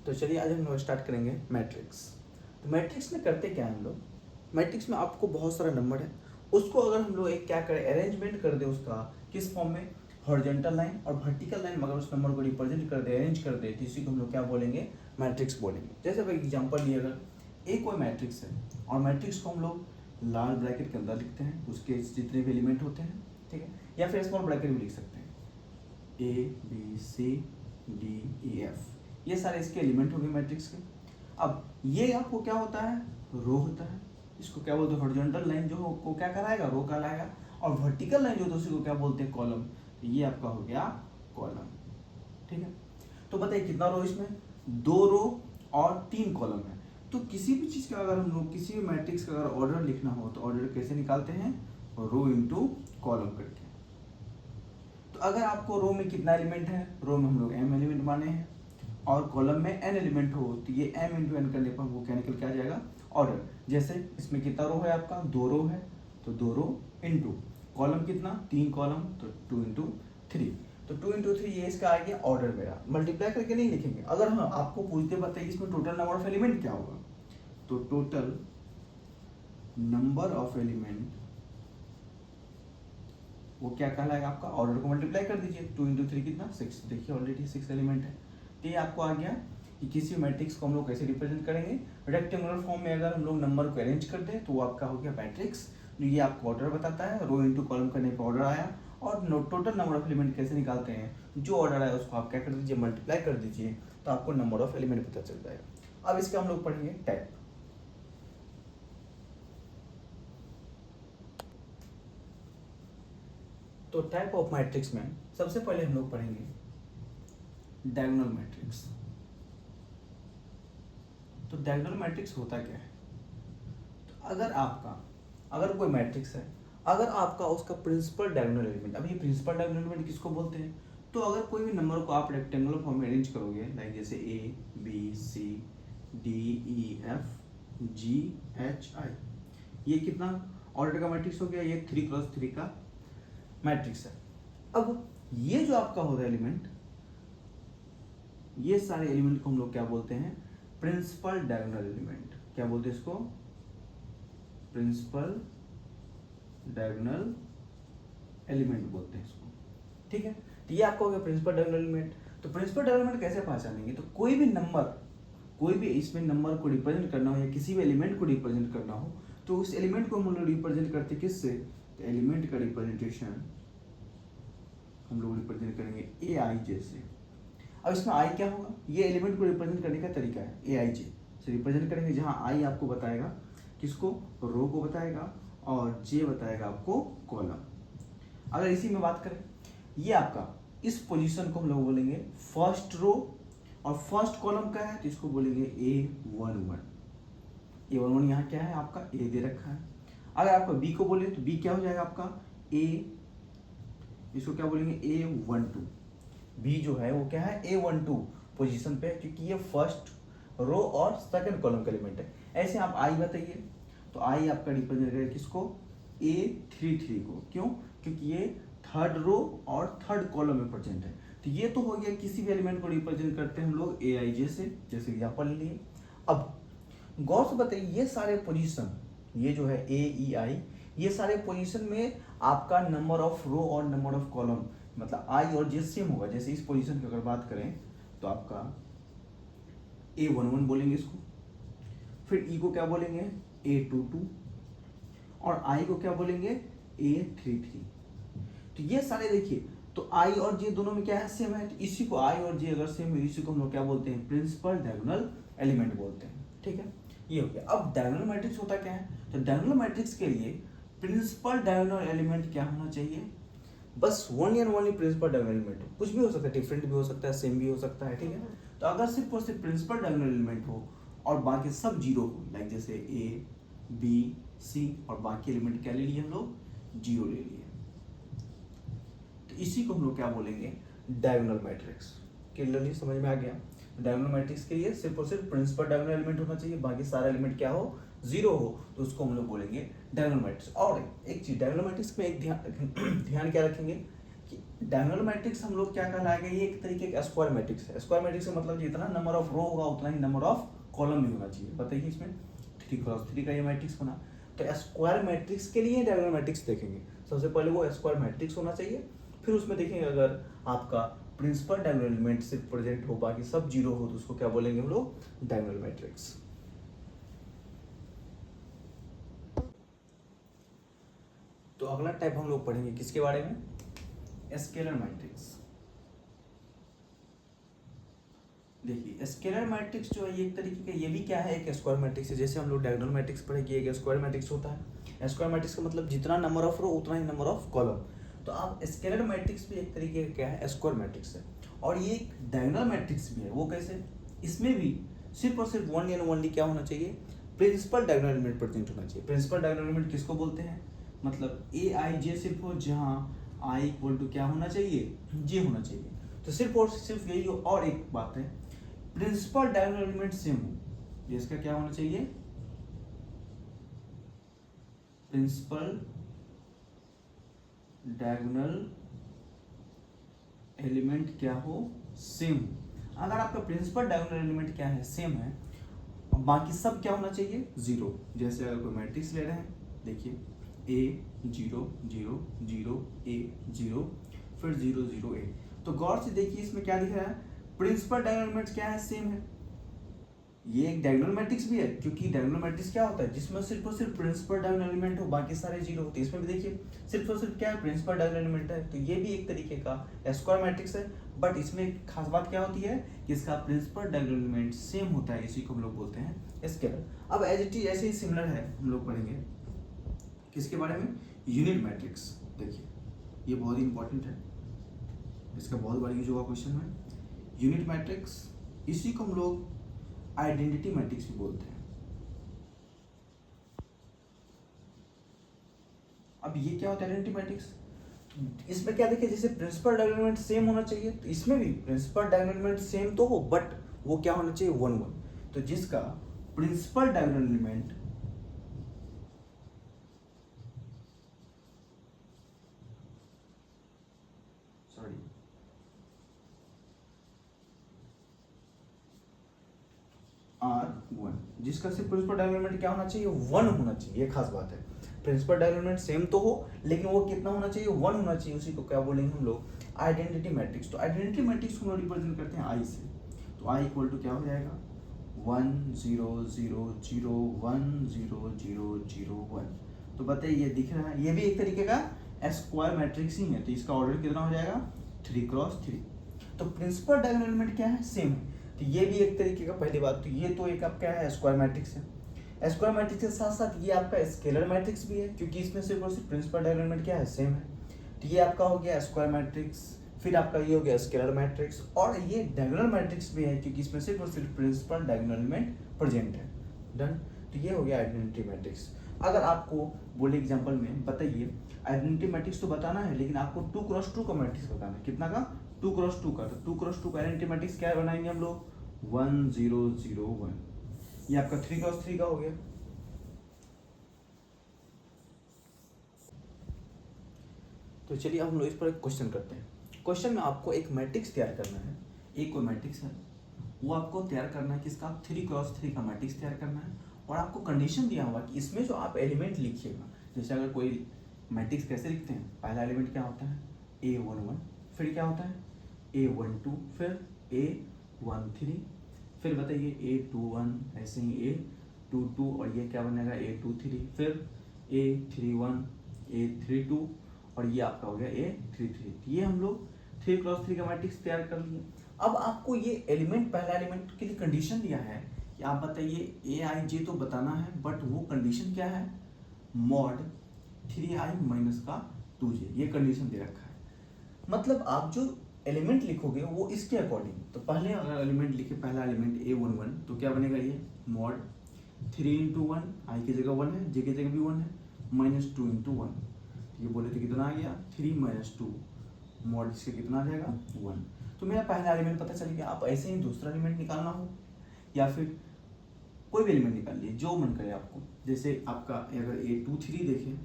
तो चलिए आज हम लोग स्टार्ट करेंगे मैट्रिक्स। तो मैट्रिक्स में करते क्या है हम लोग, मैट्रिक्स में आपको बहुत सारा नंबर है, उसको अगर हम लोग एक क्या करें, अरेंजमेंट कर दे उसका किस फॉर्म में, हॉरिजॉन्टल लाइन और वर्टिकल लाइन में अगर उस नंबर को रिप्रेजेंट कर दे, अरेंज कर दे, तो इसी को हम लोग क्या बोलेंगे, मैट्रिक्स बोलेंगे। जैसे भाई एग्जांपल लिए, अगर एक कोई मैट्रिक्स है और मैट्रिक्स को हम लोग लार्ज ब्रैकेट के अंदर लिखते हैं, उसके जितने भी एलिमेंट होते हैं, ठीक है, या फिर स्मॉल ब्रैकेट भी लिख सकते हैं, A B C D E F, ये सारे इसके एलिमेंट हो गए मैट्रिक्स के। अब ये आपको क्या होता है, रो होता है, इसको क्या बोलते हैं, हॉरिजॉन्टल लाइन जो को क्या कराएगा, रो कहलाएगा, और वर्टिकल लाइन जो दूसरी को क्या बोलते हैं, कॉलम। तो ये आपका हो गया कॉलम, ठीक है। तो बताइए कितना रो, इसमें 2 रो और 3 कॉलम है। तो किसी भी चीज का अगर हम लोग किसी भी मैट्रिक्स का अगर ऑर्डर लिखना हो तो ऑर्डर कैसे निकालते हैं, रो इंटू कॉलम करके। तो अगर आपको रो में कितना एलिमेंट है, रो में हम लोग m एलिमेंट माने हैं, और कॉलम में n एलिमेंट हो तो ये m इंटू एन करने पर वो क्या निकल के आ जाएगा, ऑर्डर। जैसे इसमें कितना रो है आपका, 2 रो है, तो 2 रो इंटू कॉलम कितना, 3 कॉलम, तो 2 इंटू 3, तो 2 इंटू 3 ये इसका आ गया ऑर्डर मेरा। मल्टीप्लाई करके नहीं लिखेंगे। अगर हाँ आपको पूछते बताइए इसमें टोटल नंबर ऑफ एलिमेंट क्या होगा, तो टोटल नंबर ऑफ एलिमेंट वो क्या कहलाएगा आपका, ऑर्डर को मल्टीप्लाई कर दीजिए, 2 इंटू 3 कितना, 6। देखिए ऑलरेडी 6 एलिमेंट है। तो ये आपको आ गया कि किसी मैट्रिक्स को हम लोग कैसे रिप्रेजेंट करेंगे, रेक्टेंगुलर फॉर्म में अगर हम लोग नंबर को अरेंज कर दें तो वो आपका हो गया मैट्रिक्स, जो ये आपको ऑर्डर बताता है, रो इंटू कॉलम करने पर ऑर्डर आया। और टोटल नंबर ऑफ एलिमेंट कैसे निकालते हैं, जो ऑर्डर आया उसको आप क्या कर दीजिए, मल्टीप्लाई कर दीजिए, तो आपको नंबर ऑफ एलिमेंट पता चल जाएगा। अब इसका हम लोग पढ़ेंगे टाइप। तो टाइप ऑफ मैट्रिक्स में सबसे पहले हम लोग पढ़ेंगे डायगोनल मैट्रिक्स। तो डायगोनल मैट्रिक्स होता क्या है, तो अगर कोई मैट्रिक्स है, अगर आपका उसका प्रिंसिपल डायगोनल एलिमेंट, अब ये प्रिंसिपल डायगोनल एलिमेंट किसको बोलते हैं, तो अगर कोई भी नंबर को आप रेक्टेंगुलर फॉर्म में अरेंज करोगे, लाइक जैसे ABCDEFGHI, ये कितना ऑर्डर का मैट्रिक्स हो गया, ये 3x3 का मैट्रिक्स है। अब ये जो आपका होगा एलिमेंट, ये सारे एलिमेंट को हम लोग क्या बोलते हैं, प्रिंसिपल डायगोनल एलिमेंट। क्या बोलते हैं इसको, प्रिंसिपल डायगोनल एलिमेंट बोलते हैं इसको, ठीक है। तो ये आपका हो गया प्रिंसिपल डायगोनल एलिमेंट। तो प्रिंसिपल डायगोनल एलिमेंट कैसे पहचानेंगे, तो कोई भी नंबर, कोई भी इसमें नंबर को रिप्रेजेंट करना हो या किसी भी एलिमेंट को रिप्रेजेंट करना हो, तो उस एलिमेंट को हम लोग रिप्रेजेंट करते किससे, तो एलिमेंट का रिप्रेजेंटेशन हम लोग रिप्रेजेंट करेंगे AIJ से। अब इसमें आई क्या होगा, ये एलिमेंट को रिप्रेजेंट करने का तरीका है, AIJ से रिप्रेजेंट करेंगे, जहां आई आपको बताएगा किसको, रो को बताएगा, और जे बताएगा आपको कॉलम। अगर इसी में बात करें, ये आपका इस पोजीशन को हम लोग बोलेंगे फर्स्ट रो, और फर्स्ट कॉलम का है तो इसको बोलेंगे A11। A11 यहाँ क्या है आपका, A दे रखा है। अगर आपका B को बोले तो B क्या हो जाएगा आपका A, इसको क्या बोलेंगे A12। B जो है वो क्या है, A12 पोजीशन पे, क्योंकि ये फर्स्ट रो और सेकंड कॉलम का एलिमेंट है। ऐसे आप आई बताइए, तो आई आपका रिप्रेजेंट करेगा किसको, A33 को। क्यों, क्योंकि ये थर्ड रो और थर्ड कॉलम में प्रेजेंट है। तो ये तो हो गया किसी भी एलिमेंट को रिप्रेजेंट करते हैं हम लोग AIJ से, जैसे एग्जाम्पल लिए। अब गौर से बताइए, ये सारे पोजीशन, ये जो है AEI, ये सारे पोजीशन में आपका नंबर ऑफ रो और नंबर ऑफ कॉलम, मतलब आई और जे सेम होगा। जैसे इस पोजीशन की अगर बात करें तो आपका A11 बोलेंगे इसको, फिर ई को क्या बोलेंगे A22, और आई को क्या बोलेंगे A33। तो ये सारे देखिए, तो आई और जे दोनों में क्या है, सेम है। तो इसी को आई और जे अगर सेम है, इसी को हम लोग क्या बोलते हैं, प्रिंसिपल डायगोनल एलिमेंट बोलते हैं, ठीक है। ये हो गया। अब डायगोनल मैट्रिक्स होता क्या है, तो डायगोनल मैट्रिक्स के लिए प्रिंसिपल डायगोनल एलिमेंट क्या होना चाहिए, बस one and only principal diagonal element हो। कुछ भी हो सकता है, डिफरेंट भी हो सकता है, सेम भी हो सकता है, ठीक है। तो अगर सिर्फ और सिर्फ प्रिंसिपल डायगोनल एलिमेंट हो और बाकी सब जीरो हो, लाइक जैसे ABC, और बाकी एलिमेंट क्या ले लिए हम लोग, जीरो ले लिए, तो इसी को हम लोग क्या बोलेंगे, डायगोनल मैट्रिक्स। क्लियरली समझ में आ गया। डायगोनल मैट्रिक्स के लिए सिर्फ और सिर्फ प्रिंसिपल डायगोनल एलिमेंट होना चाहिए, बाकी सारा एलिमेंट क्या हो, जीरो हो, तो उसको हम लोग बोलेंगे डायगोनल मैट्रिक्स। और एक चीज डायगोनल मैट्रिक्स में एक ध्यान क्या रखेंगे, कि डायगोनल मैट्रिक्स हम लोग क्या कहलाएगा, ये एक तरीके का स्क्वायर मैट्रिक्स है। स्क्वायर मैट्रिक्स का मतलब जितना नंबर ऑफ रो होगा उतना ही नंबर ऑफ कॉलम भी होना चाहिए। बताइए इसमें 3x3 का ये मैट्रिक्स बना, तो स्क्वायर मैट्रिक्स के लिए डायगोनल मैट्रिक्स देखेंगे। सबसे पहले वो स्क्वायर मैट्रिक्स होना चाहिए, फिर उसमें देखेंगे अगर आपका प्रिंसिपल डायगोनल एलिमेंट सिर्फ प्रेजेंट हो बाकी सब जीरो हो तो उसको क्या बोलेंगे हम लोग, डायगोनल मैट्रिक्स। तो अगला टाइप हम लोग पढ़ेंगे किसके बारे में, स्केलर मैट्रिक्स। देखिए स्केलर मैट्रिक्स जो है ये एक तरीके का, ये भी क्या है, एक स्क्वायर मैट्रिक्स है। जैसे हम लोग डायगोनल मैट्रिक्स पढ़ेंगे, एक स्क्वायर मैट्रिक्स होता है। स्क्वायर मैट्रिक्स का मतलब जितना नंबर ऑफ रो उतना ही नंबर ऑफ कॉलम। तो आप स्केलर मैट्रिक्स भी एक तरीके का क्या है, स्क्वायर मैट्रिक्स है। और ये एक डायगोनल मैट्रिक्स भी है। वो कैसे, इसमें भी सिर्फ और सिर्फ वन एंड ओनली क्या होना चाहिए, प्रिंसिपल डायगोनल एलिमेंट प्रेजेंट होना चाहिए। प्रिंसिपल डायगोनल एलिमेंट किसको बोलते हैं, मतलब ए आई जे सिर्फ हो, जहाँ आई इक्वल टू क्या होना चाहिए, जे होना चाहिए। तो सिर्फ और सिर्फ यही हो। और एक बात है, प्रिंसिपल डायगोनल एलिमेंट सेम हो, जिसका क्या होना चाहिए, प्रिंसिपल डायगोनल एलिमेंट क्या हो, सेम हो। अगर आपका प्रिंसिपल डायगोनल एलिमेंट क्या है, सेम है, और बाकी सब क्या होना चाहिए, जीरो। जैसे अगर कोई मैट्रिक्स ले रहे हैं, देखिए ए 0 0 0 ए 0 फिर 0 0 ए, तो गौर से देखिए इसमें क्या दिख रहा है, प्रिंसिपल डायगोनल एलिमेंट क्या है, सेम है। ये एक डायगोनल मैट्रिक्स भी है, क्योंकि डायगोनल मैट्रिक्स क्या होता है, जिसमें सिर्फ और सिर्फ प्रिंसिपल डायगोनल एलिमेंट हो बाकी सारे जीरो होते हैं। इसमें भी देखिए सिर्फ और सिर्फ क्या है, प्रिंसिपल डायगोनल एलिमेंट है। तो ये भी एक तरीके का स्क्वायर मैट्रिक्स है। बट इसमें एक खास बात क्या होती है कि इसका प्रिंसिपल डायगोनल एलिमेंट सेम होता है, इसी को हम लोग बोलते हैं स्केलर। अब एज इट इज ऐसे ही सिमिलर है, हम लोग पढ़ेंगे किसके बारे में, यूनिट मैट्रिक्स। देखिए ये बहुत ही इंपॉर्टेंट है, इसका बहुत बार यूज होगा क्वेश्चन में। यूनिट मैट्रिक्स, इसी को हम लोग आइडेंटिटी मैट्रिक्स भी बोलते हैं। अब ये क्या होता है आइडेंटिटी मैट्रिक्स, इसमें क्या देखिए, जैसे प्रिंसिपल डायगोनल एलिमेंट सेम होना चाहिए, तो इसमें भी प्रिंसिपल डायगोनल एलिमेंट सेम तो हो, बट वो क्या होना चाहिए, 1 1। तो जिसका प्रिंसिपल डायगोनल एलिमेंट R1, जिसका सिर्फ प्रिंसिपल डायगोनल एलिमेंट क्या होना चाहिए, 1 होना चाहिए। ये खास बात है, प्रिंसिपल डायगोनल एलिमेंट सेम तो हो लेकिन वो कितना होना चाहिए, 1 होना चाहिए। उसी को क्या बोलेंगे हम लोग, आइडेंटिटी मैट्रिक्स। तो आइडेंटिटी मैट्रिक्स को हम रिप्रेजेंट करते हैं आई से। तो आई इक्वल टू क्या हो जाएगा, 1 0 0 0 1 0 0 0 1। तो बताइए ये दिख रहा है, ये भी एक तरीके का स्क्वायर मैट्रिक्स ही है। तो इसका ऑर्डर कितना हो जाएगा, 3x3। तो प्रिंसिपल डायगोनल एलिमेंट क्या है, सेम है। तो ये भी एक तरीके का, पहली बात तो ये तो एक आपका है स्क्वायर मैट्रिक्स है। स्क्वायर मैट्रिक्स के साथ साथ ये आपका स्केलर मैट्रिक्स भी है, क्योंकि इसमें सिर्फ और सिर्फ प्रिंसिपल डायगोनल एलिमेंट क्या है, सेम है। तो ये आपका हो गया स्क्वायर मैट्रिक्स, फिर आपका ये हो गया स्केलर मैट्रिक्स, और ये डायगोनल मैट्रिक्स भी है क्योंकि इसमें सिर्फ और सिर्फ प्रिंसिपल डायगोनल एलिमेंट प्रेजेंट है। डन। तो ये हो गया आइडेंटिटी मैट्रिक्स। अगर आपको बोले एग्जांपल में बताइए, आइडेंटिटी मैट्रिक्स तो बताना है लेकिन आपको 2x2 का मैट्रिक्स बताना है, कितना का, 2x2 का। तो 2x2 का आइडेंटिटी मैट्रिक्स क्या बनाएंगे हम लोग, 1 0 0 1। ये आपका 3x3 का हो गया। तो चलिए हम लोग इस पर एक क्वेश्चन करते हैं। क्वेश्चन में आपको एक मैट्रिक्स तैयार करना है, एक कोई मैट्रिक्स है वो आपको तैयार करना है, किसका, 3x3 का मैट्रिक्स तैयार करना है। और आपको कंडीशन दिया हुआ कि इसमें जो आप एलिमेंट लिखिएगा, जैसे अगर कोई मैट्रिक्स कैसे लिखते हैं, पहला एलिमेंट क्या होता है, A11, फिर क्या होता है A12, फिर A13, फिर बताइए A21, ऐसे ही A22, और ये क्या बनेगा A23, फिर A31, A32, और ये आपका हो गया A33। ये हम लोग 3x3 का मैट्रिक्स तैयार कर लिए। अब आपको ये एलिमेंट, पहला एलिमेंट के लिए कंडीशन दिया है कि आप बताइए Aij तो बताना है, बट वो कंडीशन क्या है, मॉड 3i माइनस का 2j, ये कंडीशन दे रखा है। मतलब आप जो एलिमेंट लिखोगे वो इसके अकॉर्डिंग, तो पहले अगर एलिमेंट लिखे, पहला एलिमेंट A11, तो क्या बनेगा ये, मॉड 3 × 1, i की जगह 1 है, j की जगह भी 1 है, माइनस 2 × 1। ये बोले तो कितना आ गया, 3 - 2, मॉड इसके कितना आ जाएगा, 1। तो मेरा पहला एलिमेंट पता चल गया। आप ऐसे ही दूसरा एलिमेंट निकालना हो या फिर कोई भी एलिमेंट निकाल लिए जो मन करे आपको। जैसे आपका अगर A23 देखें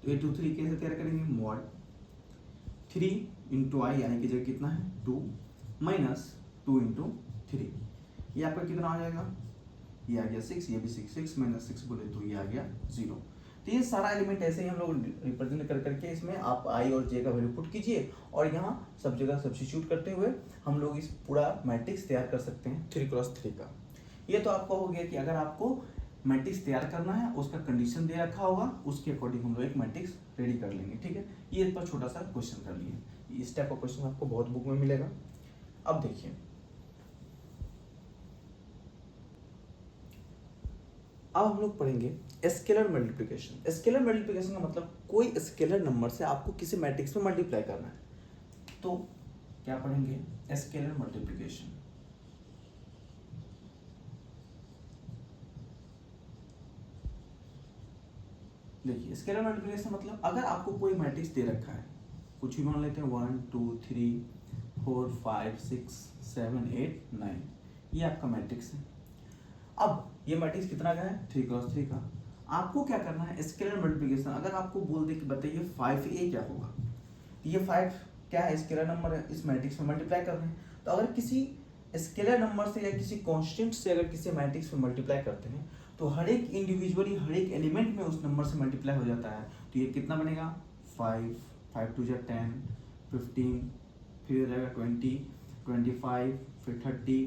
तो A23 कैसे तैयार करेंगे, मॉड 3 इंटू आई यानी कि जगह कितना है 2 माइनस 2 इंटू 3, ये आपका कितना आ जाएगा, ये आ गया 6, ये भी 6, 6 माइनस 6 बोले तो ये आ गया 0। तो ये सारा एलिमेंट ऐसे ही हम लोग रिप्रेजेंट कर करके इसमें आप आई और जे का वैल्यू पुट कीजिए और यहाँ सब जगह सब्स्टिट्यूट करते हुए हम लोग इस पूरा मैट्रिक्स तैयार कर सकते हैं 3x3 का। ये तो आपका हो गया कि अगर आपको मैट्रिक्स तैयार करना है उसका कंडीशन दे रखा होगा उसके अकॉर्डिंग हम लोग एक मैट्रिक्स रेडी कर लेंगे, ठीक है। ये इस पर छोटा सा क्वेश्चन कर लिए, इस टाइप का क्वेश्चन आपको बहुत बुक में मिलेगा। अब देखिए, अब हम लोग पढ़ेंगे स्केलर मल्टीप्लिकेशन। स्केलर मल्टीप्लिकेशन का मतलब कोई स्केलर नंबर से आपको किसी मैट्रिक्स में मल्टीप्लाई करना है। तो क्या पढ़ेंगे, स्केलर मल्टीप्लिकेशन। देखिए स्केलर मल्टीप्लिकेशन मतलब अगर आपको कोई मैट्रिक्स दे रखा है, कुछ भी मान लेते हैं 1 2 3 4 5 6 7 8 9, ये आपका मैट्रिक्स है। अब ये मैट्रिक्स कितना का है, 3x3 का। आपको क्या करना है, स्केलर मल्टीप्लिकेशन। अगर आपको बोल दे कि बताइए 5a क्या होगा, तो ये 5 क्या है, स्केलर नंबर है, इस मैट्रिक्स में मल्टीप्लाई कर रहे हैं। तो अगर किसी स्केलर नंबर से या किसी कांस्टेंट से अगर किसी मैट्रिक्स में मल्टीप्लाई करते हैं तो हर एक इंडिविजुअली हर एक एलिमेंट में उस नंबर से मल्टीप्लाई हो जाता है। तो ये कितना बनेगा, 5 5 2 10 15, फिर हो जाएगा 20 25, फिर 30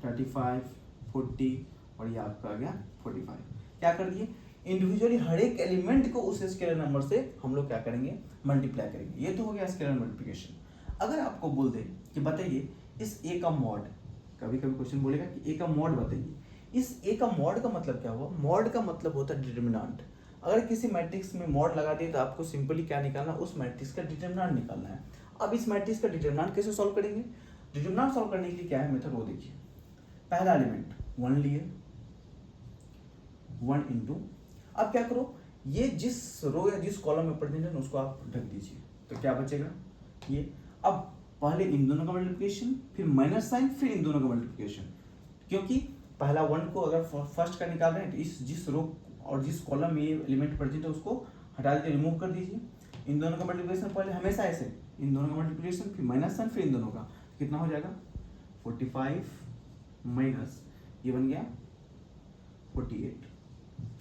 35 40 और ये आपका आ गया 45। क्या कर दिए, इंडिविजुअली हर एक एलिमेंट को उस स्केलर नंबर से हम लोग क्या करेंगे, मल्टीप्लाई करेंगे। ये तो हो गया स्केलर मल्टीप्लिकेशन। अगर आपको बोल दे कि बताइए इस ए का मॉड, कभी कभी क्वेश्चन बोलेगा कि ए का मॉड बताइए, इस ए का मॉड का मतलब क्या हुआ, मॉड का मतलब होता है डिटर्मिनेंट। अगर किसी मैट्रिक्स में मॉड लगा दिए तो आपको सिंपली क्या निकालना है, उस मैट्रिक्स का डिटर्मिनेंट निकालना है। अब इस मैट्रिक्स का डिटर्मिनेंट कैसे सॉल्व करेंगे, डिटर्मिनेंट सॉल्व करने के लिए क्या है मेथड, वो देखिए। पहला एलिमेंट 1 लिए, 1 इंटू, अब क्या करो, ये जिस रो या जिस कॉलम में प्रेजेंट है उसको आप ढक दीजिए, तो क्या बचेगा ये। अब पहले इन दोनों का मल्टीप्लिकेशन, फिर माइनस साइन, फिर इन दोनों का मल्टीप्लिकेशन, क्योंकि पहला 1 को अगर फर्स्ट का निकाल रहे हैं तो इस जिस रो और जिस कॉलम में ये एलिमेंट प्रेजेंट है उसको हटा दीजिए, रिमूव कर दीजिए। इन दोनों का मल्टीप्लिकेशन पहले हमेशा ऐसे, इन दोनों का मल्टीप्लिकेशन फिर माइनस साइन, फिर इन दोनों का, कितना हो जाएगा 45 माइनस ये बन गया 48।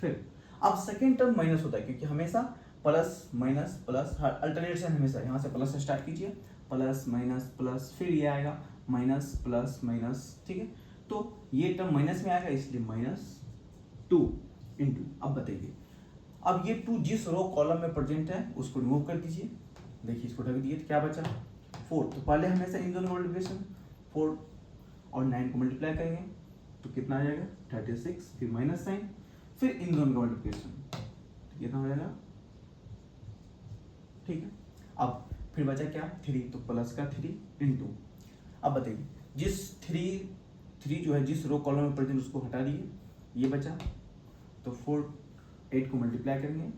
फिर अब सेकेंड टर्म माइनस होता है क्योंकि हमेशा प्लस माइनस प्लस अल्टरनेट से, हमेशा यहाँ से प्लस से स्टार्ट कीजिए, प्लस माइनस प्लस, फिर ये आएगा माइनस प्लस माइनस, ठीक है। तो ये टर्म माइनस में आएगा इसलिए -2 इंटू, अब बताइए, अब ये 2 जिस रो कॉलम में प्रेजेंट है उसको रिमूव कर दीजिए, देखिए इसको ढक दिए तो क्या बचा 4। तो पहले हमेशा इन दोनों मल्टीप्लिकेशन 4 और 9 को मल्टीप्लाई करेंगे तो कितना आ जाएगा 36, फिर माइनस साइन, फिर इन दोनों का मल्टीप्लिकेशन, तो कितना हो जाएगा, ठीक है। अब फिर बचा क्या 3, तो प्लस का 3 इंटू, अब बताइए जिस 3 जो है जिस रो कॉलम में प्रेजेंट उसको हटा दिए, ये बचा, तो 4 8 को मल्टीप्लाई करेंगे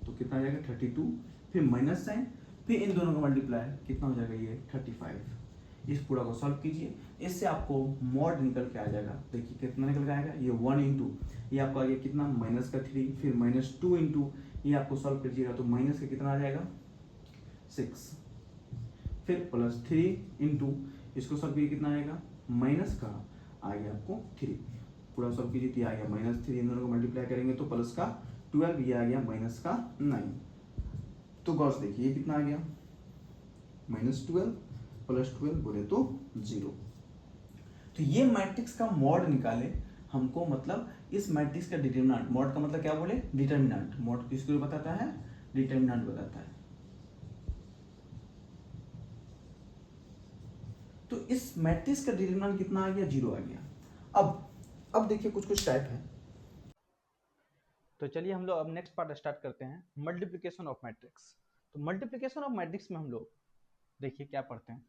तो कितना आ जाएगा 32, फिर माइनस साइन, फिर इन दोनों का मल्टीप्लाई, कितना हो जाएगा ये 35। इस पूरा को सॉल्व कीजिए, इससे आपको मॉड निकल के आ जाएगा, देखिए कितना निकल के आएगा, ये 1 इंटू, ये आपको आ गया कितना -3, फिर -2 इंटू, ये आपको सॉल्व कीजिएगा तो माइनस का कितना आ जाएगा 6, फिर +3 इंटू, इसको सॉल्व कीजिए कितना आएगा, माइनस का आ गया आपको 3, पूरा सॉल्व कीजिए तो ये आ गया -3, इन दोनों को मल्टीप्लाई करेंगे तो प्लस का 12, ये आ गया माइनस का 9। तो गौर से देखिए ये कितना आ गया -12 + 12 बोले तो 0। तो ये मैट्रिक्स का मॉड निकाले हमको, मतलब इस मैट्रिक्स का डिटर्मिनेंट, मॉड का मतलब क्या बोले डिटर्मिनेंट, मॉड किसको बताता है, डिटर्मिनेंट बताता है। तो इस मैट्रिक्स का डिटर्मिनेंट कितना आ गया 0 आ गया। अब देखिए कुछ टाइप है। तो चलिए हम लोग अब नेक्स्ट पार्ट स्टार्ट करते हैं, मल्टीप्लिकेशन ऑफ मैट्रिक्स। तो मल्टीप्लिकेशन ऑफ मैट्रिक्स में हम लोग देखिए क्या पढ़ते हैं,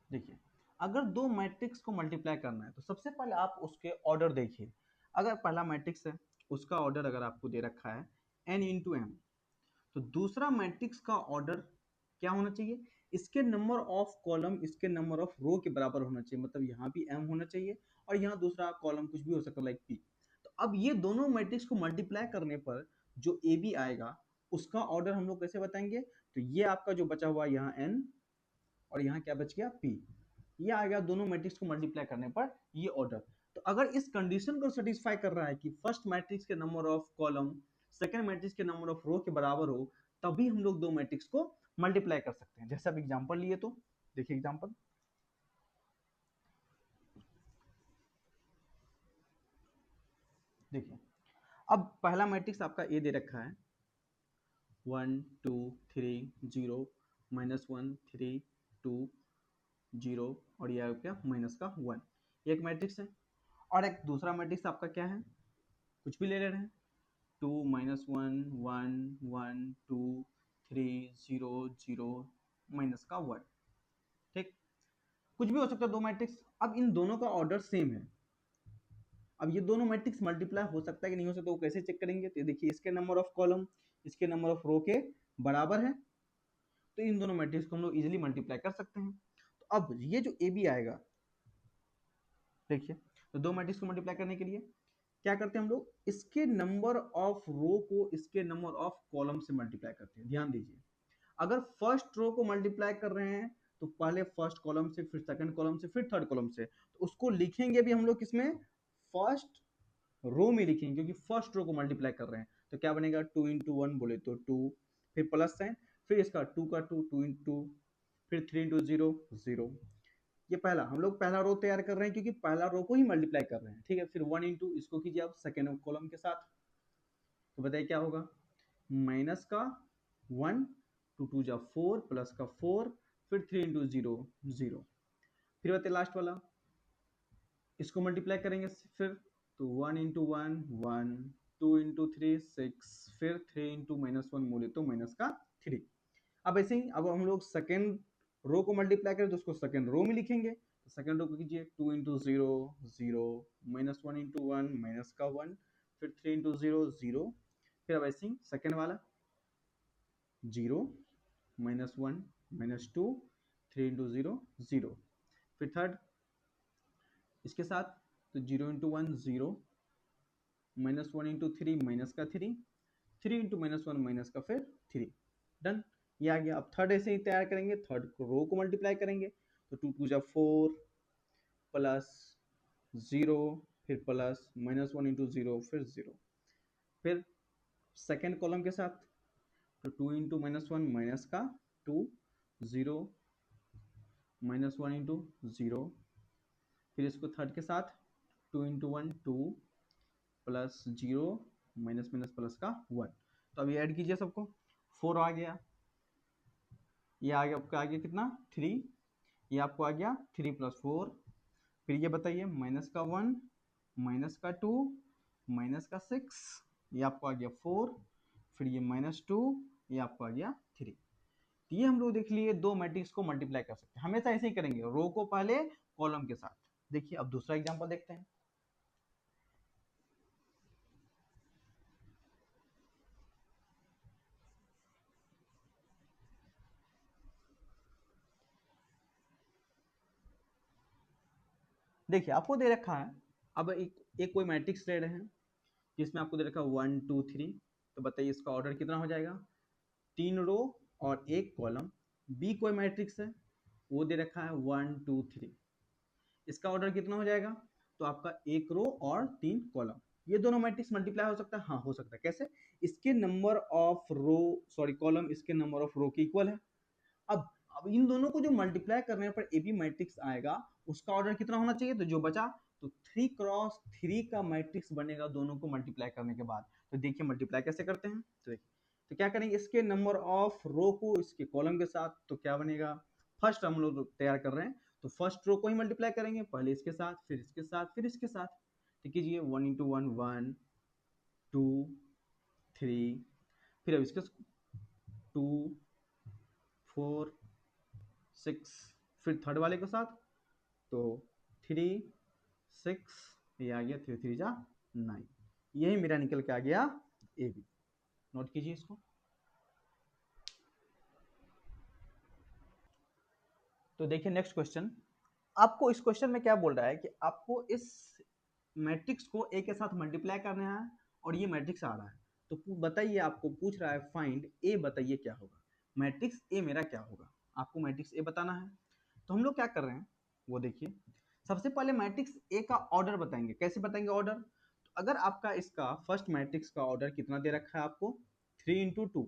देखिए अगर दो मैट्रिक्स को मल्टीप्लाई करना है तो सबसे पहले आप उसके ऑर्डर देखिए। अगर पहला मैट्रिक्स है उसका ऑर्डर अगर आपको दे रखा है n इंटू एम, तो दूसरा मैट्रिक्स का ऑर्डर क्या होना चाहिए, इसके नंबर ऑफ कॉलम इसके नंबर ऑफ रो के बराबर होना चाहिए, मतलब यहाँ भी m होना चाहिए और यहाँ दूसरा कॉलम कुछ भी हो सकता है लाइक पी। तो अब ये दोनों मैट्रिक्स को मल्टीप्लाई करने पर जो ए बी आएगा उसका ऑर्डर हम लोग कैसे बताएंगे? तो ये आपका जो बचा हुआ यहाँ एन और यहाँ क्या बच गया पी, ये आ गया दोनों मैट्रिक्स को मल्टीप्लाई करने पर ये ऑर्डर। तो अगर इस कंडीशन को सेटिस्फाई कर रहा है कि फर्स्ट मैट्रिक्स के number of column second matrix के नंबर ऑफ रो के बराबर हो, तभी हम लोग दो मैट्रिक्स को मल्टीप्लाई कर सकते हैं। जैसे अब एग्जांपल लिए तो देखिए एग्जांपल, देखिए अब पहला मैट्रिक्स आपका ए दे रखा है 1 2 3 0 -1 3 2 0 और ये क्या माइनस का 1, एक मैट्रिक्स है। और एक दूसरा मैट्रिक्स आपका क्या है, कुछ भी ले रहे हैं 2 -1 1 1 2 3 0 0 माइनस का 1, ठीक, कुछ भी हो सकता है दो मैट्रिक्स। अब इन दोनों का ऑर्डर सेम है। अब ये दोनों मैट्रिक्स मल्टीप्लाई हो सकता है कि नहीं हो सकता, वो कैसे चेक करेंगे? तो देखिए इसके नंबर ऑफ कॉलम इसके नंबर ऑफ रो के बराबर है, तो इन दोनों मैट्रिक्स को हम लोग इजीली मल्टीप्लाई कर सकते हैं। तो अब ये जो ए बी आएगा, देखिए तो दो मैट्रिक्स को मल्टीप्लाई करने के लिए क्या करते हैं हम लोग, इसके नंबर ऑफ रो को इसके नंबर ऑफ कॉलम से मल्टीप्लाई करते हैं। ध्यान दीजिए, अगर फर्स्ट रो को मल्टीप्लाई कर रहे हैं तो पहले फर्स्ट कॉलम से, फिर सेकंड कॉलम से, फिर थर्ड कॉलम से, तो उसको लिखेंगे भी हम लोग किसमें, फर्स्ट रो में लिखेंगे, क्योंकि फर्स्ट रो को मल्टीप्लाई कर रहे हैं। तो क्या बनेगा 2 इंटू 1 बोले तो 2, फिर प्लस साइन, फिर इसका 2 का 2 2 इंटू, फिर 3 इंटू 0 0। ये पहला हम लोग पहला रो तैयार कर रहे हैं क्योंकि पहला रो को ही मल्टीप्लाई कर रहे हैं, ठीक है। फिर 1 इंटू इसको कीजिए आप सेकेंड कॉलम के साथ, तो बताइए क्या होगा, माइनस का 1 टू टू जा 4 प्लस का 4, फिर 3 इंटू 0 0। फिर बताइए लास्ट वाला, इसको मल्टीप्लाई करेंगे फिर, तो 1 इंटू 1 1, 2 इंटू 3 6, फिर 3 इंटू -1 बोले तो माइनस का 3। अब ऐसे ही अब हम लोग सेकेंड रो को मल्टीप्लाई करें तो उसको सेकेंड रो में लिखेंगे। तो सेकेंड रो को कीजिए 2 इंटू 0 0, -1 इंटू 1 माइनस का 1, फिर 3 इंटू 0 0। फिर अब ऐसे ही सेकेंड वाला 0 -1 -2, 3 इंटू 0 0। फिर थर्ड इसके साथ, तो 0 इंटू 1 0, -1 इंटू 3 माइनस का 3, 3 इंटू -1 माइनस का फिर 3। डन, ये आ गया। अब थर्ड ऐसे ही तैयार करेंगे, थर्ड रो को मल्टीप्लाई करेंगे, तो 2 टू जा 4 प्लस 0, फिर प्लस -1 इंटू 0 फिर 0। फिर सेकेंड कॉलम के साथ, तो 2 इंटू -1 माइनस का 2 0, -1 इंटू 0। फिर इसको थर्ड के साथ 2 into 1 2 plus 0 minus minus plus का 1। तो अभी ऐड कीजिए सबको, 4 आ गया, ये आ गया आपका, आ गया कितना 3, ये आपको आ गया 3 प्लस 4। फिर ये बताइए माइनस का 1 माइनस का 2 माइनस का 6, ये आपको आ गया 4, फिर ये -2, ये आपको आ गया 3। तो ये हम लोग देख लिए दो मैट्रिक्स को मल्टीप्लाई कर सकते हैं, हमेशा ऐसे ही करेंगे, रो को पहले कॉलम के साथ। देखिए अब दूसरा एग्जांपल देखते हैं। देखिए आपको दे रखा है, अब एक कोई मैट्रिक्स दे रहे हैं जिसमें आपको दे रखा है 1 2 3। तो बताइए इसका ऑर्डर कितना हो जाएगा, 3 रो और एक कॉलम। बी कोई मैट्रिक्स है, वो दे रखा है 1 2 3, इसका ऑर्डर कितना हो जाएगा, तो आपका एक रो और 3 कॉलम। ये दोनों मैट्रिक्स मल्टीप्लाई हो सकता है, हाँ हो सकता है। कैसे, इसके number of row sorry column इसके नंबर ऑफ रो के इक्वल है। अब इन दोनों को जो मल्टीप्लाई करने पर ए बी मैट्रिक्स आएगा, उसका ऑर्डर कितना होना चाहिए, तो जो बचा, तो 3 क्रॉस 3 का मैट्रिक्स बनेगा दोनों को मल्टीप्लाई करने के बाद। तो देखिए मल्टीप्लाई कैसे करते हैं, तो देखिए तो क्या करेंगे, इसके नंबर ऑफ रो को इसके कॉलम के साथ, तो क्या बनेगा, फर्स्ट हम लोग तैयार कर रहे हैं तो फर्स्ट रो को ही मल्टीप्लाई करेंगे, पहले इसके साथ, फिर इसके साथ, फिर इसके साथ। तो कीजिए 1 इंटू 1 1 2 3, फिर अब इसके 2 4 6, फिर थर्ड वाले के साथ, तो 3 6, ये आ गया 3 3 जा 9। यही मेरा निकल के आ गया ए बी। नोट कीजिए इसको। तो देखिए नेक्स्ट क्वेश्चन, आपको इस क्वेश्चन में क्या बोल रहा है कि आपको इस मैट्रिक्स को ए के साथ मल्टीप्लाई करना है और ये मैट्रिक्स आ रहा है, तो बताइए, आपको पूछ रहा है फाइंड ए, बताइए क्या होगा, मैट्रिक्स ए मेरा क्या होगा, आपको मैट्रिक्स ए बताना है। तो हम लोग क्या कर रहे हैं वो देखिए। सबसे पहले मैट्रिक्स ए का ऑर्डर बताएंगे। कैसे बताएंगे ऑर्डर? तो अगर आपका इसका फर्स्ट मैट्रिक्स का ऑर्डर कितना दे रखा है आपको, 3 × 2,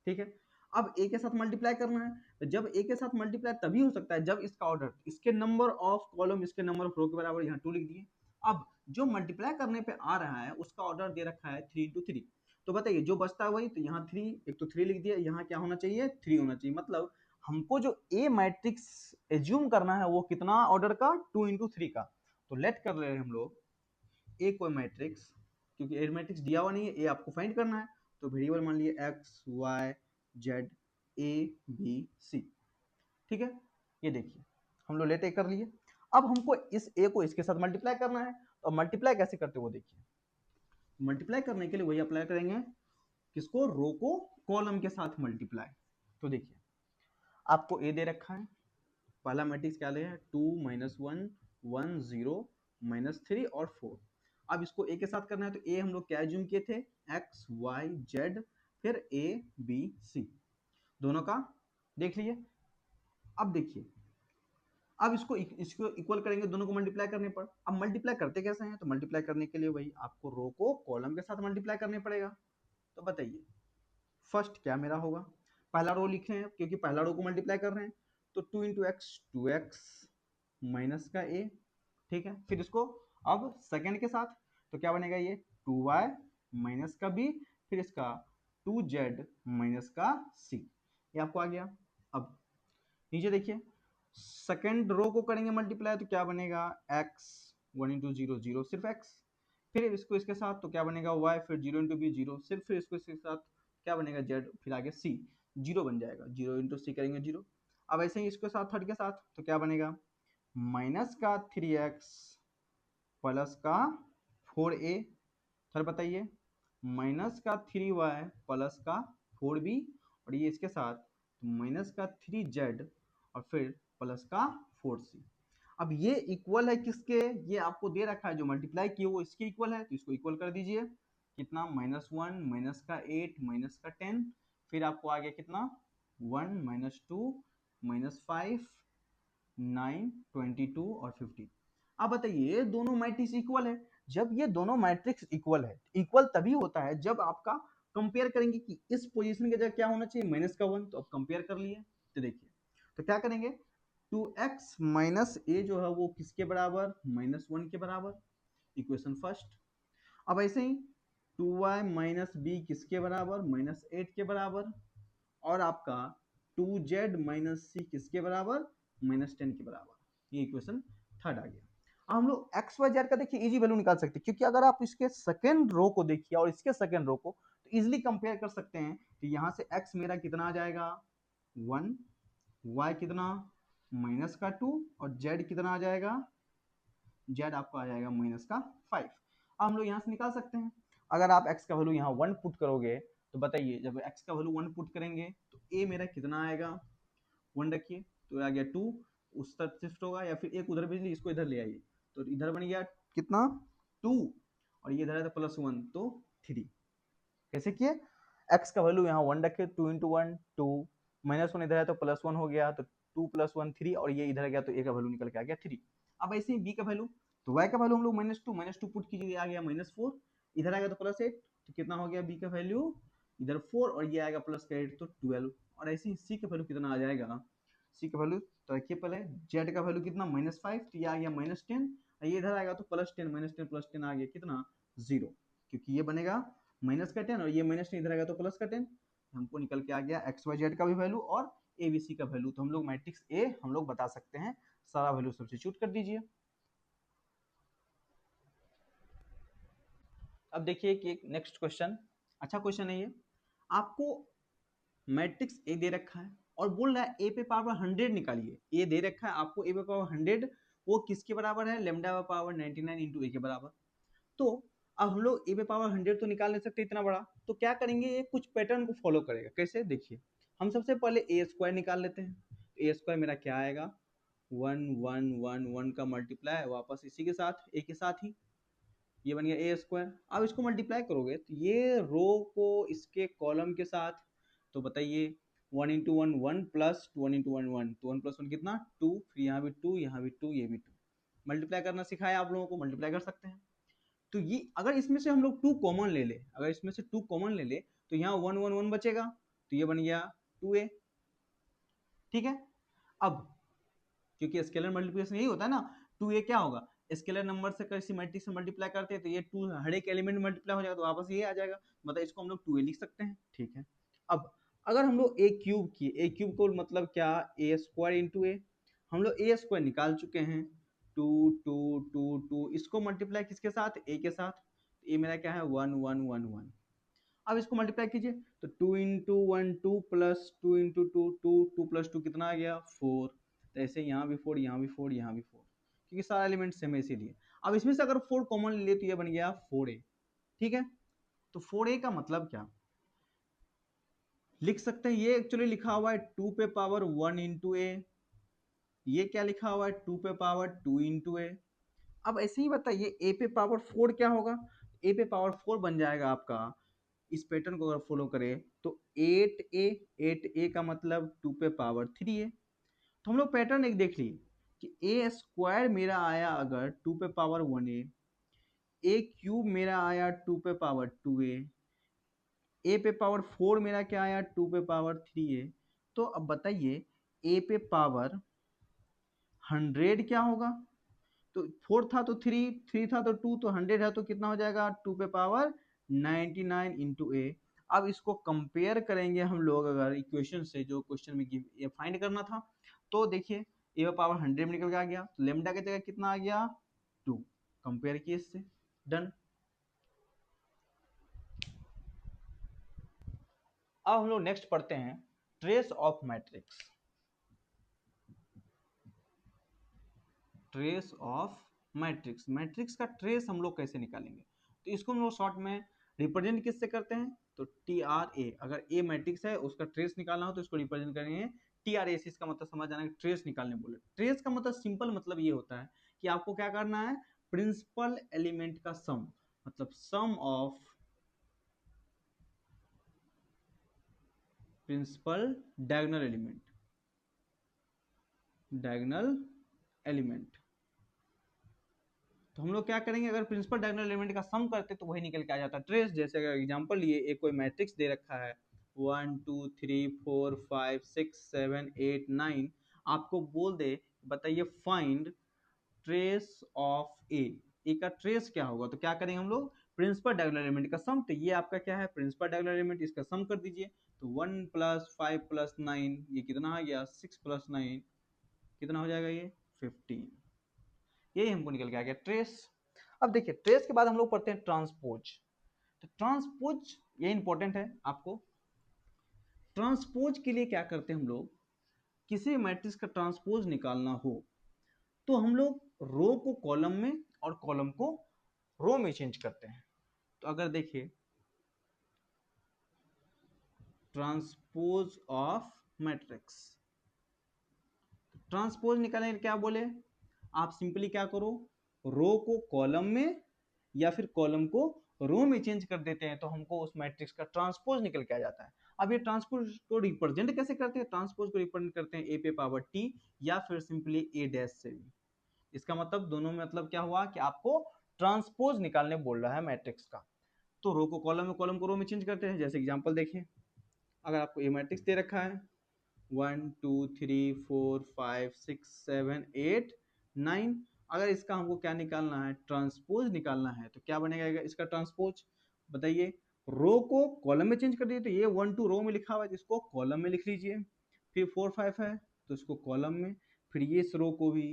ठीक है। अब ए के साथ मल्टीप्लाई करना है, तो जब ए के साथ मल्टीप्लाई तभी हो सकता है जब इसका ऑर्डर, इसके नंबर ऑफ कॉलम, इसके नंबर ऑफ रो के बराबर, यहाँ 2 लिख दिए। अब जो मल्टीप्लाई करने पे आ रहा है उसका ऑर्डर दे रखा है 3 × 3, तो बताइए जो बचता है वही, तो यहाँ 3, एक तो 3 लिख दिया, यहाँ क्या होना चाहिए, 3 होना चाहिए। मतलब हमको जो ए मैट्रिक्स एज्यूम करना है वो कितना ऑर्डर का, 2 × 3 का। तो लेट कर रहे हैं हम लोग ए कोई मैट्रिक्स, क्योंकि ए मैट्रिक्स दिया हुआ नहीं है, ए आपको फाइंड करना है, तो वेरिएबल मान लिए X Y Z A B C, ठीक है। ये देखिए हम लोग लेट ए कर लिए। अब हमको इस ए को इसके साथ मल्टीप्लाई करना है, और मल्टीप्लाई कैसे करते हो वो देखिए। मल्टीप्लाई करने के लिए वही अप्लाई करेंगे, किसको, रो को कॉलम के साथ मल्टीप्लाई। तो देखिए आपको ए दे रखा है, पहला मैट्रिक्स क्या है, 2 - 1 1 0 -3 और 4। अब इसको ए के साथ करना है, तो ए हम लोग क्या एज्यूम किए थे, एक्स वाई जेड, फिर ए बी सी, दोनों का देख लिए। अब देखिए, अब इसको इक्वल करेंगे दोनों को मल्टीप्लाई करने पर। अब मल्टीप्लाई करते कैसे हैं, तो मल्टीप्लाई करने के लिए वही आपको रो को कॉलम के साथ मल्टीप्लाई करने पड़ेगा। तो बताइए फर्स्ट क्या मेरा होगा, पहला रो लिख रहे हैं क्योंकि पहला रो को मल्टीप्लाई कर रहे हैं, तो 2 × x 2x माइनस का a, ठीक है। फिर इसको अब सेकंड के साथ, तो क्या बनेगा, ये 2y माइनस का b, फिर इसका 2z माइनस का c, ये आपको आ गया। अब नीचे देखिए, सेकंड रो को करेंगे मल्टीप्लाई, तो क्या बनेगा, x 1 × 0 0 सिर्फ x, फिर इसको इसके साथ तो क्या बनेगा y, फिर 0 × b 0 सिर्फ, फिर इसको इसके साथ क्या बनेगा z, फिर आगे c, 0 बन जाएगा, 0 × c करेंगे 0। अब ऐसे ही इसके साथ थर्ड के साथ, तो क्या बनेगा, माइनस का 3x प्लस का 4a, थर्ड बताइए, माइनस का 3y प्लस का 4b, और ये इसके साथ माइनस का 3z और फिर प्लस का 4c। अब ये इक्वल है किसके, ये आपको दे रखा है जो मल्टीप्लाई किए वो इसके इक्वल है, तो इसको इक्वल कर दीजिए। कितना, -1 माइनस का 8 माइनस का 10, फिर आपको आ गया कितना, 1 -2 -5 9 22 और 15। अब बताइए ये दोनों मैट्रिक्स इक्वल है। जब ये दोनों मैट्रिक्स इक्वल है, इक्वल तभी होता है जब आपका कंपेयर करेंगे कि इस पोजीशन की जगह क्या होना चाहिए, -1, तो अब कंपेयर कर लिए। तो देखिए, तो क्या करेंगे, 2x माइनस ए जो है वो किसके बराबर, -1 के बराबर, इक्वेशन फर्स्ट। अब ऐसे ही 2y माइनस बी किसके बराबर, -8 के बराबर, और आपका 2z माइनस सी किसके बराबर, -10 के बराबर, ये इक्वेशन थर्ड आ गया। अब हम लोग एक्स वाई जेड का देखिए इजी वैल्यू निकाल सकते हैं, क्योंकि अगर आप इसके सेकेंड रो को देखिए और इसके सेकेंड रो को, तो इजिली कंपेयर कर सकते हैं। तो यहाँ से एक्स मेरा कितना आ जाएगा, 1, वाई कितना, -2, और जेड कितना आ जाएगा, जेड आपको आ जाएगा -5। अब हम लोग यहाँ से निकाल सकते हैं, अगर आप x का वैल्यू यहाँ 1 पुट करोगे, तो बताइए जब x का वैल्यू 1 पुट करेंगे तो a मेरा कितना आएगा, 1 रखिए, तो आ गया 2, उस तरफ शिफ्ट होगा, या फिर एक उधर भेज ली, इसको इधर ले आइए, तो इधर बन गया कितना, 2, और ये इधर है तो +1, तो 3। कैसे किए, x का वैल्यू यहाँ 1 रखे, 2 × 1 2, -1 इधर है तो +1 हो गया, तो 2 + 1 3, और ये इधर गया तो a का वैल्यू निकल के आ गया 3। अब ऐसे ही b का वैल्यू, तो y का वैल्यू हम लोग -2 पुट कीजिए, आ गया -4, इधर आएगा तो +8, तो कितना हो गया b का वैल्यू, इधर 4 और ये आएगा +8 तो 12। और ऐसे ही c का वैल्यू कितना आ जाएगा, c का वैल्यू तो रखिए पहले, z का वैल्यू कितना, -5, तो ये आ गया -10, और ये इधर आएगा तो +10 -10 +10 आ गया कितना, 0, क्योंकि ये बनेगा -10 और ये -10 इधर आएगा तो +10, हमको निकल के आ गया एक्स वाई जेड का भी वैल्यू और ए बी सी का वैल्यू। तो हम लोग मैट्रिक्स ए हम लोग बता सकते हैं, सारा वैल्यू सब्स्टिट्यूट कर दीजिए। अब देखिए कि एक नेक्स्ट क्वेश्चन, अच्छा क्वेश्चन है ये। आपको मैट्रिक्स ए दे रखा है और बोल रहा है ए पे पावर 100 निकालिए। ए दे रखा है आपको, ए पे पावर 100, वो किसके बराबर है, लैम्डा पे पावर 99 इंटू ए के बराबर। तो अब हम लोग ए पे पावर 100 तो निकाल नहीं सकते इतना बड़ा, तो क्या करेंगे, ये कुछ पैटर्न को फॉलो करेगा। कैसे, देखिए हम सबसे पहले ए स्क्वायर निकाल लेते हैं। ए स्क्वायर मेरा क्या आएगा, वन वन वन वन का मल्टीप्लाई वापस इसी के साथ ए के साथ ही, ये बन गया ए स्क्वायर। अब इसको मल्टीप्लाई करोगे तो ये रो को इसके कॉलम के साथ, तो बताइए one into one one plus two, one into one one, तो वन प्लस वन कितना टू, फिर यहाँ भी टू, यहाँ भी टू, ये भी टू। मल्टीप्लाई करना सिखाया आप लोगों को, मल्टीप्लाई कर सकते हैं। तो ये अगर इसमें से हम लोग टू कॉमन ले ले, अगर इसमें से टू कॉमन ले ले तो यहाँ वन वन वन बचेगा, तो ये बन गया टू ए। ठीक है, अब क्योंकि स्केलर मल्टीप्लिकेशन यही होता है ना, टू ए क्या होगा, स्केलर नंबर से किसी मैट्रिक्स से मल्टीप्लाई करते हैं तो ये टू हर एक एलिमेंट मल्टीप्लाई हो जाएगा, तो वापस ये आ जाएगा, मतलब इसको हम लोग टू ए लिख सकते हैं। ठीक है, अब अगर हम लोग ए क्यूब की, ए क्यूब को मतलब क्या, ए स्क्वायर इंटू ए, हम लोग ए स्क्वायर निकाल चुके हैं, टू टू टू टू, इसको मल्टीप्लाई किसके साथ, ए के साथ, ए मेरा क्या है वन वन वन वन। अब इसको मल्टीप्लाई कीजिए तो two into one two plus two into two two, two plus two कितना आ गया फोर, तो ऐसे यहाँ भी फोर, यहाँ भी फोर, यहाँ भी फोर, क्योंकि सारा एलिमेंट सेम है इसीलिए। अब इसमें से अगर फोर कॉमन ले लिए तो ये बन गया फोर ए। ठीक है, तो फोर ए का मतलब क्या लिख सकते हैं, ये एक्चुअली लिखा हुआ है टू पे पावर वन इंटू ए, ये क्या लिखा हुआ है टू पे पावर टू इंटू ए। अब ऐसे ही बताइए ए पे पावर फोर क्या होगा, ए पे पावर फोर बन जाएगा आपका, इस पैटर्न को अगर फॉलो करें तो एट ए, एट ए का मतलब टू पे पावर थ्री ए। तो हम लोग पैटर्न एक देख लिए कि ए स्क्वायर मेरा आया अगर टू पे पावर वन ए क्यूब मेरा आया टू पे पावर टू ए पे पावर फोर मेरा क्या आया टू पे पावर थ्री ए। तो अब बताइए ए पे पावर हंड्रेड क्या होगा, तो फोर था तो थ्री, थ्री था तो टू, तो हंड्रेड है तो कितना हो जाएगा टू पे पावर 99 इंटू ए। अब इसको कंपेयर करेंगे हम लोग अगर इक्वेशन से, जो क्वेश्चन में ये फाइंड करना था, तो देखिए ए पावर हंड्रेड में निकल के आ गया, तो लेमडा की जगह कितना आ गया टू, कंपेयर किए इससे, डन। अब हम लोग नेक्स्ट पढ़ते हैं trace of matrix, trace of matrix, matrix का ट्रेस हम लोग कैसे निकालेंगे, तो इसको हम लोग शॉर्ट में रिप्रेजेंट किससे करते हैं, तो टी आर ए, अगर ए मैट्रिक्स है उसका ट्रेस निकालना हो तो इसको रिप्रेजेंट करेंगे टी आर ए, इसका मतलब समझ जाना है ट्रेस निकालने बोले। ट्रेस का मतलब सिंपल मतलब ये होता है कि आपको क्या करना है, प्रिंसिपल एलिमेंट का सम, मतलब sum of principal diagonal element, diagonal element. तो हम लोग क्या करेंगे, अगर प्रिंसिपल डायगोनल एलिमेंट का सम करते तो वही निकल के आ जाता है ट्रेस। जैसे अगर एग्जांपल लिए एक कोई मैट्रिक्स दे रखा है one two three four five six seven eight nine, आपको बोल दे बताइए find trace of A, A का ट्रेस क्या होगा, तो क्या करेंगे हम लोग प्रिंसिपल डायगोनल एलिमेंट का सम, तो ये आपका क्या है प्रिंसिपल डायगोनल एलिमेंट, इसका सम कर दीजिए, तो one plus five plus nine ये कितना आ गया, सिक्स प्लस नाइन कितना हो जाएगा ये 15, यही हमको निकल के आ गया ट्रेस। अब देखिए ट्रेस के बाद हम लोग पढ़ते हैं ट्रांसपोज, तो ट्रांसपोज ये इंपॉर्टेंट है आपको। ट्रांसपोज के लिए क्या करते हैं हम लोग, किसी मैट्रिक्स का ट्रांसपोज निकालना हो तो हम लोग रो को कॉलम में और कॉलम को रो में चेंज करते हैं। तो अगर देखिए ट्रांसपोज ऑफ मैट्रिक्स, ट्रांसपोज निकालने के क्या बोले, आप सिंपली क्या करो, रो को कॉलम में या फिर कॉलम को रो में चेंज कर देते हैं तो हमको उस मैट्रिक्स का ट्रांसपोज निकल के आ जाता है। अब ये ट्रांसपोज को रिप्रेजेंट कैसे करते हैं, ट्रांसपोज को रिप्रेजेंट करते हैं ए पे पावर टी या फिर सिंपली ए डैश से भी। इसका मतलब दोनों में मतलब क्या हुआ कि आपको ट्रांसपोज निकालने बोल रहा है मैट्रिक्स का। तो रो को कॉलम में, कॉलम को रो में चेंज करते हैं। जैसे एग्जांपल देखिए, अगर आपको ए मैट्रिक्स दे रखा है one two three four five six seven eight nine, अगर इसका हमको क्या निकालना है ट्रांसपोज निकालना है तो क्या बनेगा इसका ट्रांसपोज, बताइए रो को कॉलम में चेंज कर दिए, तो ये वन टू रो में लिखा हुआ है इसको कॉलम में लिख लीजिए, फिर फोर फाइव है तो इसको कॉलम में, फिर ये इस रो को भी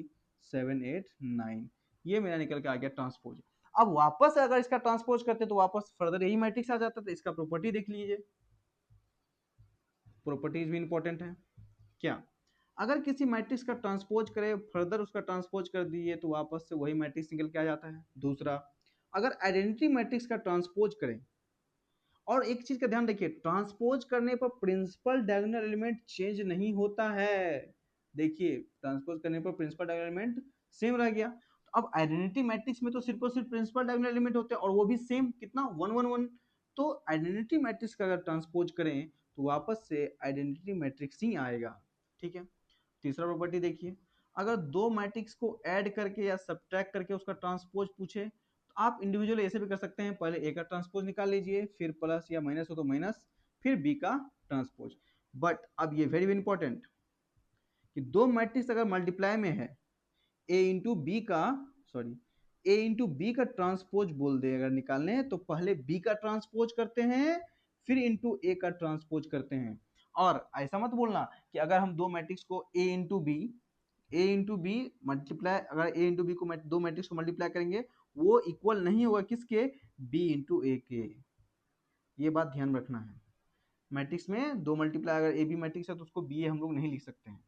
सेवन एट नाइन, ये मेरा निकल के आ गया ट्रांसपोज। अब वापस अगर इसका ट्रांसपोज करते तो वापस फर्दर यही मैट्रिक्स आ जाता, तो इसका प्रॉपर्टी देख लीजिए, प्रॉपर्टीज भी इंपॉर्टेंट है क्या, अगर किसी मैट्रिक्स का ट्रांसपोज करे फर्दर उसका ट्रांसपोज कर दिए तो वापस से वही मैट्रिक्स निकल के आ जाता है। दूसरा, अगर आइडेंटिटी मैट्रिक्स का ट्रांसपोज करें, और एक चीज का ध्यान रखिए ट्रांसपोज करने पर प्रिंसिपल डायगोनल एलिमेंट चेंज नहीं होता है, देखिए ट्रांसपोज करने पर प्रिंसिपल डायगोनल एलिमेंट सेम रह गया। तो अब आइडेंटिटी मैट्रिक्स में तो सिर्फ और सिर्फ प्रिंसिपल डायगोनल एलिमेंट होते हैं और वो भी सेम कितना 1 1 1। तो आइडेंटिटी मैट्रिक्स का अगर ट्रांसपोज करें तो वापस से आइडेंटिटी मैट्रिक्स ही आएगा। ठीक है। तीसरा प्रॉपर्टी देखिए, अगर दो मैट्रिक्स को ऐड करके या सब्ट्रैक्ट करके उसका ट्रांसपोज पूछे तो आप इंडिविजुअल ऐसे भी कर सकते हैं, पहले ए का ट्रांसपोज निकाल लीजिए, फिर प्लस या माइनस हो तो माइनस, फिर बी का ट्रांसपोज। बट अब ये वेरी इंपॉर्टेंट कि दो मैट्रिक्स अगर मल्टीप्लाई में है, ए इंटू बी का सॉरी ए इंटू बी का ट्रांसपोज बोल दे अगर निकालने हैं तो पहले बी का ट्रांसपोज करते हैं फिर इंटू ए का ट्रांसपोज करते हैं। और ऐसा मत बोलना कि अगर हम दो मैट्रिक्स को ए इंटू बी मल्टीप्लाई, अगर ए इंटू बी को दो मैट्रिक्स को मल्टीप्लाई करेंगे वो इक्वल नहीं होगा किसके, बी इंटू ए के। ये बात ध्यान रखना है, मैट्रिक्स में दो मल्टीप्लाई अगर ए बी मैट्रिक्स है तो उसको बी ए हम लोग नहीं लिख सकते हैं।